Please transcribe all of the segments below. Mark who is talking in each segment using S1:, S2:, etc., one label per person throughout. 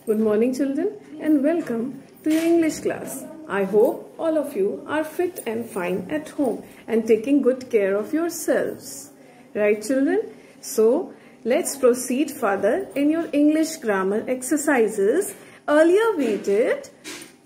S1: Good morning children and welcome to your English class. I hope all of you are fit and fine at home and taking good care of yourselves. Right children? So let's proceed further in your English grammar exercises. Earlier we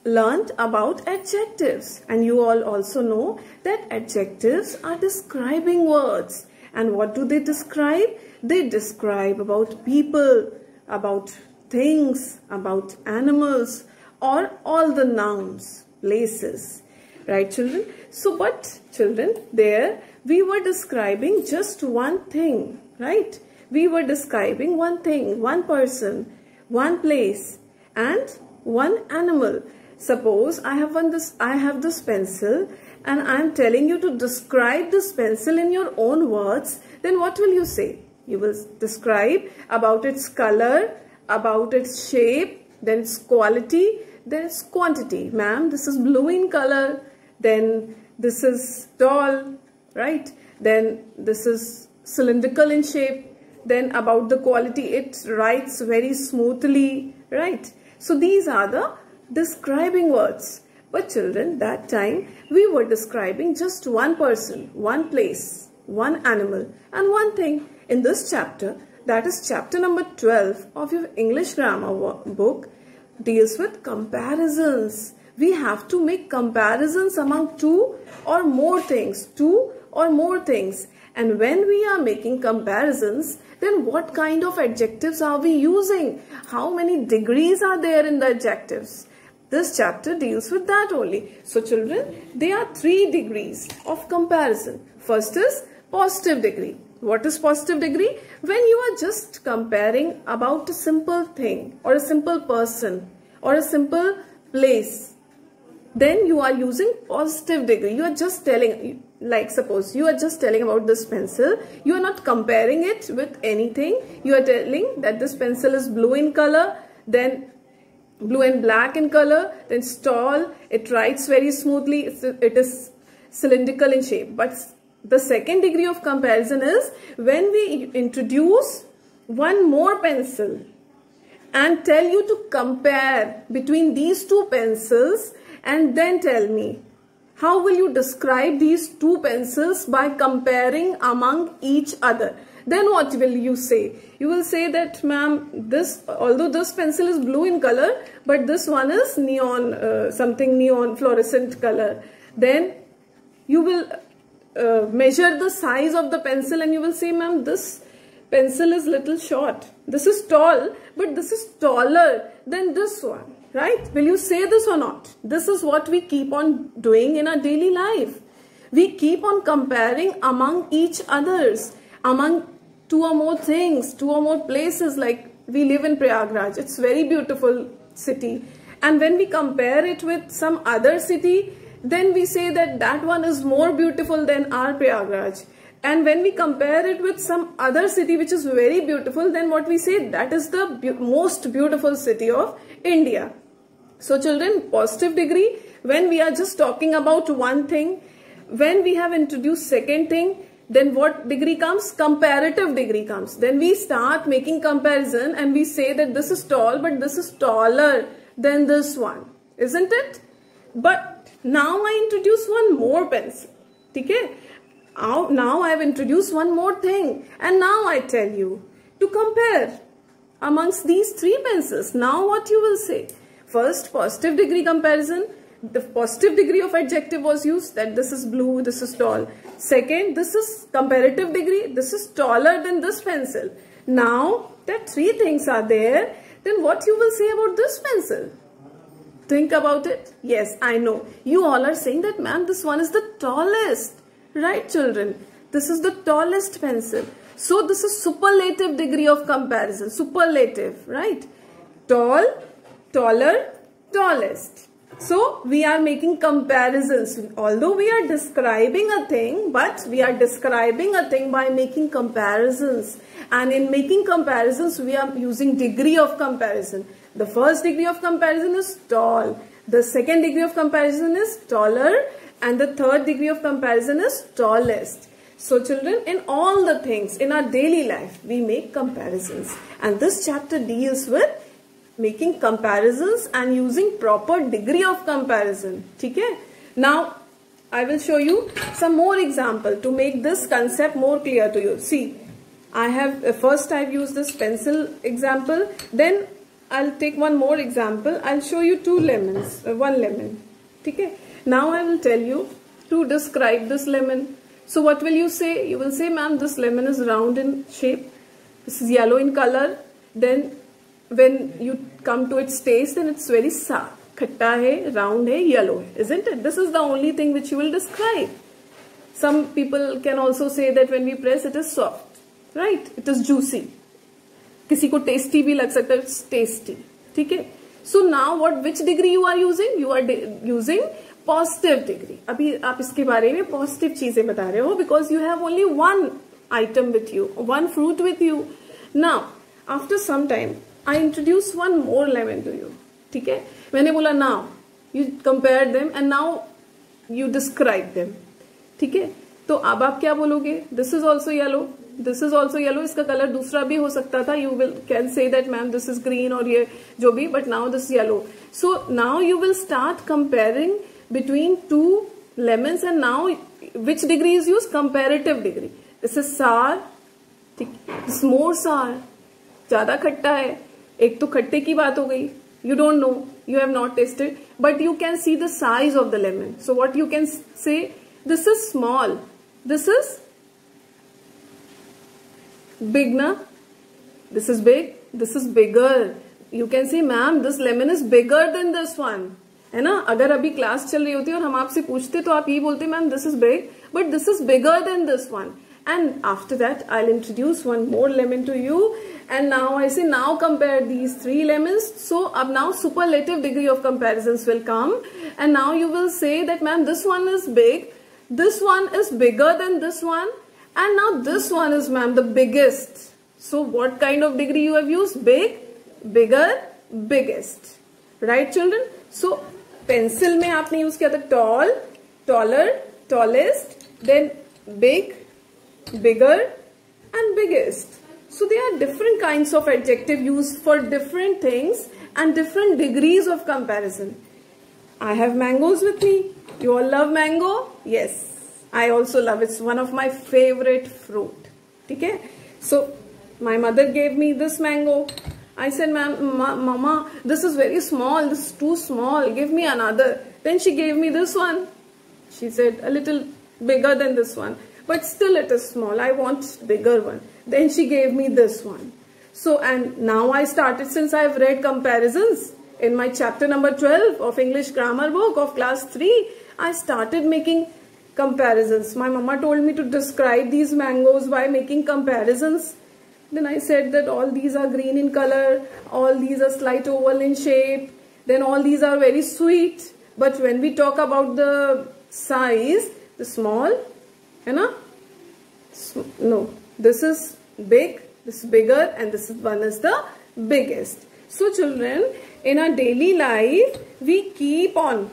S1: learned about adjectives, and you all also know that adjectives are describing words. And what do they describe? They describe about people, about things, about animals, or all the nouns, places. Right children? So but children, there we were describing just one thing, right? We were describing one thing, one person, one place and one animal. Suppose I have this pencil and I am telling you to describe this pencil in your own words, then what will you say? You will describe about its color, about its shape, then its quality, then its quantity. Ma'am, this is blue in color, then this is tall, right? Then this is cylindrical in shape, then about the quality, it writes very smoothly, right? So these are the describing words. But children, that time we were describing just one person, one place, one animal and one thing. In this chapter, that is chapter number 12 of your English grammar book, deals with comparisons. We have to make comparisons among two or more things. And when we are making comparisons, then what kind of adjectives are we using? How many degrees are there in the adjectives? This chapter deals with that only. So children, there are 3 degrees of comparison. First is positive degree. What is positive degree? When you are just comparing about a simple thing or a simple person or a simple place, then you are using positive degree. You are just telling, like suppose you are just telling about this pencil. You are not comparing it with anything. You are telling that this pencil is blue in color, then blue and black in color, then it's tall, it writes very smoothly, it is cylindrical in shape. But the second degree of comparison is when we introduce one more pencil and tell you to compare between these two pencils and then tell me, how will you describe these two pencils by comparing among each other? Then what will you say? You will say that, ma'am, although this pencil is blue in color, but this one is neon, something neon fluorescent color. Then you will measure the size of the pencil and you will say, ma'am, this pencil is little short. This is tall, but this is taller than this one. Right? Will you say this or not? This is what we keep on doing in our daily life. We keep on comparing among each others, among 2 or more things, 2 or more places. Like we live in Prayagraj. It's very beautiful city. And when we compare it with some other city, then we say that that one is more beautiful than our Prayagraj. And when we compare it with some other city which is very beautiful, then what we say, that is the most beautiful city of India. So children, positive degree, when we are just talking about one thing, when we have introduced second thing, then what degree comes? Comparative degree comes. Then we start making comparison and we say that this is tall, but this is taller than this one, isn't it? But now I introduce one more pencil. Okay? Now I have introduced one more thing, and now I tell you to compare amongst these 3 pencils. Now what you will say? First, positive degree comparison. The positive degree of adjective was used, that this is blue, this is tall. Second, this is comparative degree, this is taller than this pencil. Now that 3 things are there, then what you will say about this pencil? Think about it. Yes, I know. You all are saying that, ma'am, this one is the tallest. Right children? This is the tallest pencil. So this is superlative degree of comparison. Superlative, right? Tall, taller, tallest. So we are making comparisons. Although we are describing a thing, but we are describing a thing by making comparisons. And in making comparisons, we are using degree of comparison. The first degree of comparison is tall. The second degree of comparison is taller. And the third degree of comparison is tallest. So children, in all the things in our daily life, we make comparisons. And this chapter deals with making comparisons and using proper degree of comparison. Okay? Now, I will show you some more example to make this concept more clear to you. See, I have first I've used this pencil example. Then I'll take one more example. I'll show you two lemons, one lemon. Okay? Now I will tell you to describe this lemon. So what will you say? You will say, ma'am, this lemon is round in shape. This is yellow in color. Then when you come to its taste, then it's very sour. Khatta hai, round hai, yellow hai, isn't it? This is the only thing which you will describe. Some people can also say that when we press, it is soft, right? It is juicy. किसी को tasty भी लग सकता है, it's tasty. ठीक है? So now which degree you are using? You are using positive degree. अभी आप इसके बारे में positive चीजें बता रहे हो because you have only one item with you, one fruit with you. Now, after some time, I introduce one more lemon to you. ठीक है? मैंने बोला now you compare them and now you describe them. ठीक है? तो अब आप क्या बोलोगे? This is also yellow. This is also yellow. इसका कलर दूसरा भी हो सकता था. You can say that ma'am this is green और ये जो भी, but now this is yellow. So now you will start comparing between two lemons and now which degree is used? Comparative degree. This is sour. ठीक. This is more sour. ज़्यादा खट्टा है. एक तो खट्टे की बात हो गई. You don't know. You have not tasted. But you can see the size of the lemon. So what you can say? This is small. This is big, na? This is big. This is bigger. You can say, ma'am, this lemon is bigger than this one. है ना? अगर अभी class चल रही होती और हम आपसे पूछते तो आप ये बोलते, ma'am, this is big, but this is bigger than this one. And after that, I'll introduce one more lemon to you. And now I say, now compare these three lemons. So now superlative degree of comparisons will come. And now you will say that, ma'am, this one is big. This one is bigger than this one. And now this one is, ma'am, the biggest. So what kind of degree you have used? Big, bigger, biggest. Right, children? So pencil में आपने use किया था tall, taller, tallest, then big, bigger and biggest. So there are different kinds of adjective used for different things and different degrees of comparison. I have mangoes with me. You all love mango? Yes. I also love it. It's one of my favorite fruit. Okay? So my mother gave me this mango. I said, Mama, this is very small. This is too small. Give me another. Then she gave me this one. She said, a little bigger than this one. But still it is small. I want bigger one. Then she gave me this one. So, and now I started, since I have read comparisons in my chapter number 12 of English grammar book of class 3, I started making comparisons. My mama told me to describe these mangoes by making comparisons. Then I said that all these are green in color, all these are slight oval in shape, then all these are very sweet. But when we talk about the size, the small, you know, no, this is big, this is bigger, and this one is the biggest. So children, in our daily life, we keep on.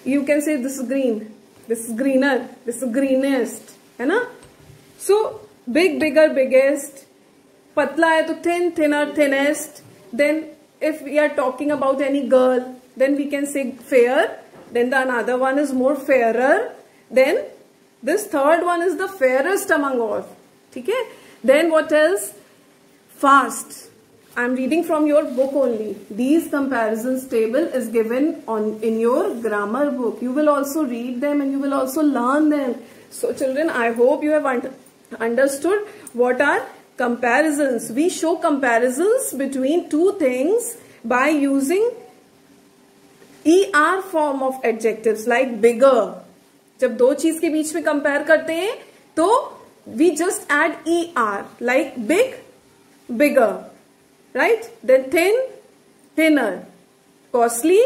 S1: You can say this is green, this is greener, this is greenest, है ना? So big, bigger, biggest. Patla hai to thin, thinner, thinnest. Then if we are talking about any girl, then we can say fair. Then the another one is more fairer. Then this third one is the fairest among all. Okay? Then what else? Fast. I am reading from your book only. These comparisons table is given in your grammar book. You will also read them and you will also learn them. So children, I hope you have understood what are comparisons. We show comparisons between two things by using ER form of adjectives like bigger. जब दो चीज के बीच में compare करते हैं तो we just add ER like big, bigger, right? Then thin, thinner, costly,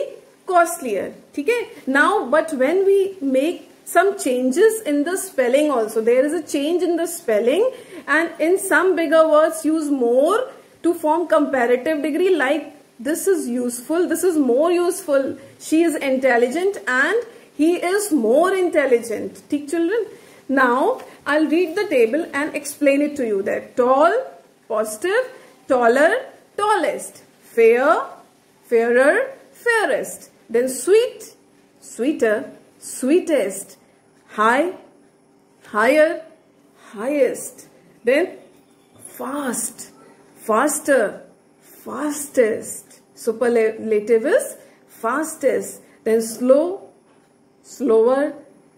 S1: costlier. ठीक है? Now, but when we make some changes in the spelling also, there is a change in the spelling, and in some bigger words use more to form comparative degree, like this is useful, this is more useful, she is intelligent and he is more intelligent. ठीक children? Now I'll read the table and explain it to you. That tall, positive, taller, tallest. Fair, fairer, fairest. Then sweet, sweeter, sweetest. High, higher, highest. Then fast, faster, fastest. Superlative is fastest. Then slow, slower,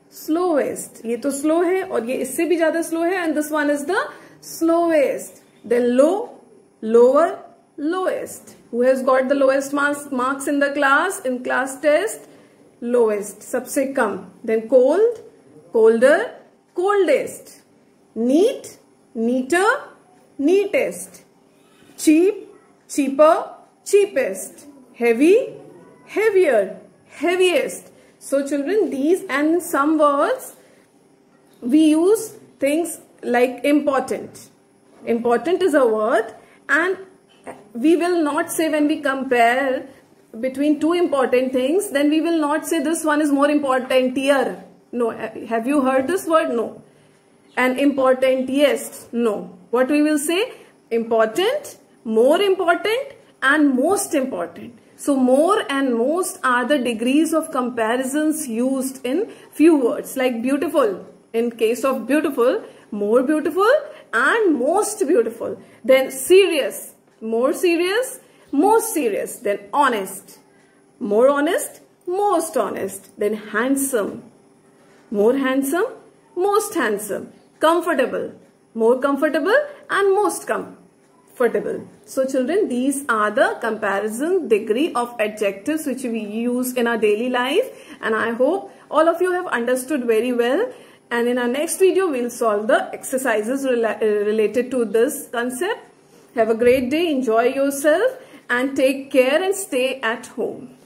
S1: slowest. ये तो slow है और ये इससे भी ज़्यादा slow है and this one is the slowest. Then low, lower, lowest. Who has got the lowest marks in the class? In class test, lowest. सबसे कम. Then cold, colder, coldest. Neat, neater, neatest. Cheap, cheaper, cheapest. Heavy, heavier, heaviest. So children, these and some words we use things like important. Important is a word, and we will not say when we compare between two important things, then we will not say this one is more important here. No. Have you heard this word? No. And important, yes. No. What we will say? Important, more important, and most important. So more and most are the degrees of comparisons used in few words, like beautiful. In case of beautiful, more beautiful and most beautiful. Then serious, more serious, most serious. Then honest, more honest, most honest. Then handsome, more handsome, most handsome. Comfortable, more comfortable and most comfortable. So children, these are the comparison degree of adjectives which we use in our daily life, and I hope all of you have understood very well. And in our next video, we'll solve the exercises related to this concept. Have a great day, enjoy yourself, and take care and stay at home.